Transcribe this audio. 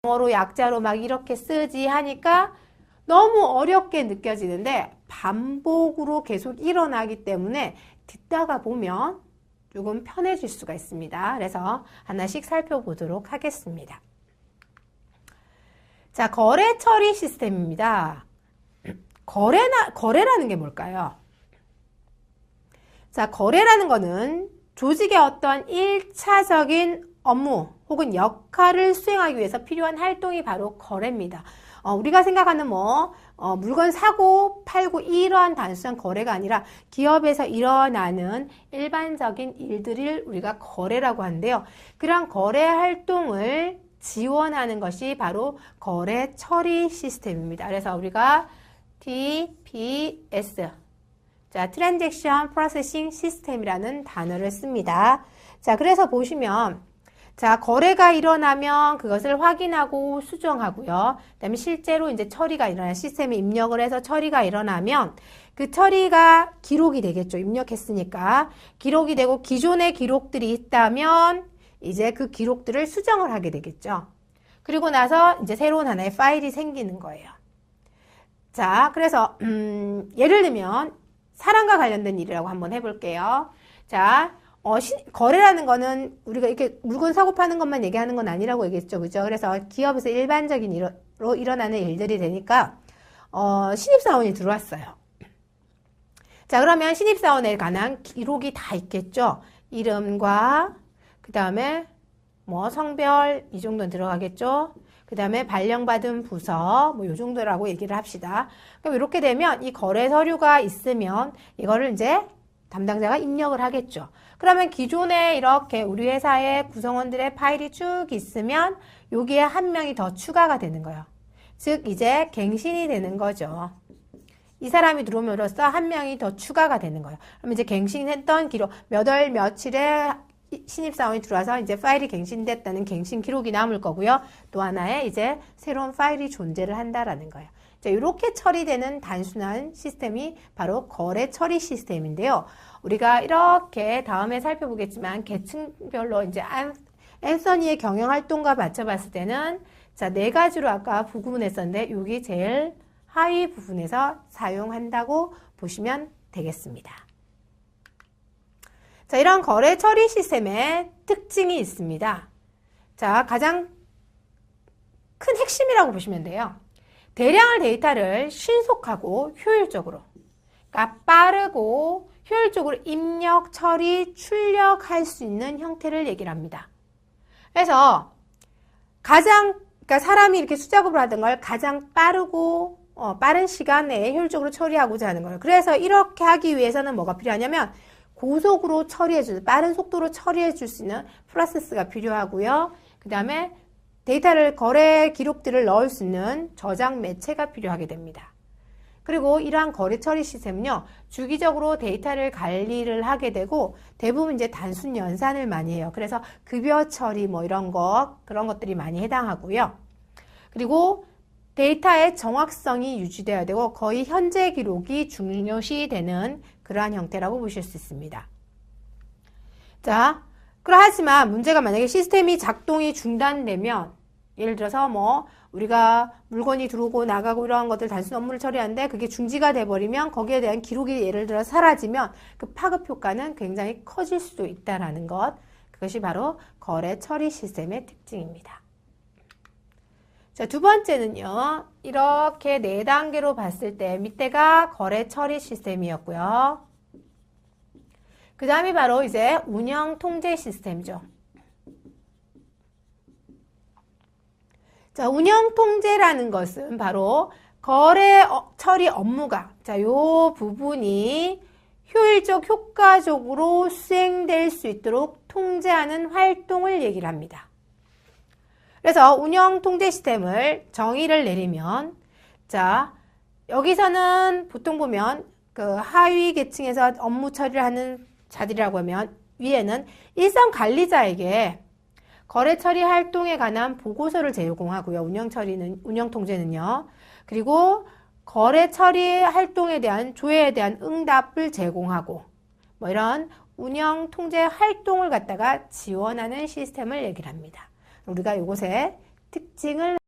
영어로 약자로 막 이렇게 쓰지 하니까 너무 어렵게 느껴지는데 반복으로 계속 일어나기 때문에 듣다가 보면 조금 편해질 수가 있습니다. 그래서 하나씩 살펴보도록 하겠습니다. 자, 거래 처리 시스템입니다. 거래라는 게 뭘까요? 자, 거래라는 거는 조직의 어떤 1차적인 업무 혹은 역할을 수행하기 위해서 필요한 활동이 바로 거래입니다. 우리가 생각하는 물건 사고 팔고 이러한 단순한 거래가 아니라 기업에서 일어나는 일반적인 일들을 우리가 거래라고 하는데요. 그러한 거래 활동을 지원하는 것이 바로 거래 처리 시스템입니다. 그래서 우리가 TPS, 자, Transaction Processing System이라는 단어를 씁니다. 자, 그래서 보시면, 자, 거래가 일어나면 그것을 확인하고 수정하고요. 그 다음에 실제로 이제 처리가 일어나는 시스템에 입력을 해서 처리가 일어나면 그 처리가 기록이 되겠죠. 입력했으니까. 기록이 되고 기존의 기록들이 있다면 이제 그 기록들을 수정을 하게 되겠죠. 그리고 나서 이제 새로운 하나의 파일이 생기는 거예요. 자, 그래서 예를 들면 사람과 관련된 일이라고 한번 해볼게요. 자, 거래라는 거는 우리가 이렇게 물건 사고 파는 것만 얘기하는 건 아니라고 얘기했죠. 그죠? 그래서 기업에서 일반적인 일로 일어나는 일들이 되니까 신입사원이 들어왔어요. 자, 그러면 신입사원에 관한 기록이 다 있겠죠. 이름과 그 다음에 성별 이 정도는 들어가겠죠. 그 다음에 발령받은 부서 요 정도라고 얘기를 합시다. 그럼 이렇게 되면 이 거래 서류가 있으면 이거를 이제 담당자가 입력을 하겠죠. 그러면 기존에 이렇게 우리 회사의 구성원들의 파일이 쭉 있으면 여기에 한 명이 더 추가가 되는 거예요. 즉 이제 갱신이 되는 거죠. 이 사람이 들어옴으로써 한 명이 더 추가가 되는 거예요. 그럼 이제 갱신했던 기록 몇 월 며칠에 신입사원이 들어와서 이제 파일이 갱신됐다는 갱신 기록이 남을 거고요. 또 하나의 이제 새로운 파일이 존재를 한다라는 거예요. 자, 이렇게 처리되는 단순한 시스템이 바로 거래 처리 시스템인데요. 우리가 이렇게 다음에 살펴보겠지만 계층별로 이제 앤서니의 경영 활동과 맞춰봤을 때는 자, 네 가지로 아까 구분했었는데 여기 제일 하위 부분에서 사용한다고 보시면 되겠습니다. 자, 이런 거래 처리 시스템의 특징이 있습니다. 자, 가장 큰 핵심이라고 보시면 돼요. 대량의 데이터를 신속하고 효율적으로, 그러니까 빠르고 효율적으로 입력, 처리, 출력할 수 있는 형태를 얘기를 합니다. 그래서 그러니까 사람이 이렇게 수작업을 하던 걸 가장 빠르고 빠른 시간 내에 효율적으로 처리하고자 하는 거예요. 그래서 이렇게 하기 위해서는 뭐가 필요하냐면 고속으로 빠른 속도로 처리해 줄 수 있는 프로세스가 필요하고요. 그 다음에 데이터를 거래 기록들을 넣을 수 있는 저장 매체가 필요하게 됩니다. 그리고 이러한 거래 처리 시스템은요, 주기적으로 데이터를 관리를 하게 되고 대부분 이제 단순 연산을 많이 해요. 그래서 급여 처리 그런 것들이 많이 해당하고요. 그리고 데이터의 정확성이 유지되어야 되고 거의 현재 기록이 중요시 되는 그러한 형태라고 보실 수 있습니다. 자, 하지만 문제가 만약에 시스템이 작동이 중단되면 예를 들어서 우리가 물건이 들어오고 나가고 이러한 것들 단순 업무를 처리하는데 그게 중지가 돼버리면 거기에 대한 기록이 예를 들어 사라지면 그 파급 효과는 굉장히 커질 수도 있다라는 것. 그것이 바로 거래 처리 시스템의 특징입니다. 자, 두 번째는요. 이렇게 4단계로 봤을 때 밑에가 거래 처리 시스템이었고요. 그 다음이 바로 이제 운영 통제 시스템이죠. 자, 운영 통제라는 것은 바로 거래 처리 업무가 요 부분이 효율적, 효과적으로 수행될 수 있도록 통제하는 활동을 얘기를 합니다. 그래서 운영 통제 시스템을 정의를 내리면 자, 여기서는 보통 보면 그 하위 계층에서 업무 처리를 하는 자들이라고 하면 위에는 일선 관리자에게 거래 처리 활동에 관한 보고서를 제공하고요. 운영 통제는요. 그리고 거래 처리 활동에 대한 조회에 대한 응답을 제공하고 이런 운영 통제 활동을 갖다가 지원하는 시스템을 얘기를 합니다. 우리가 이곳에 특징을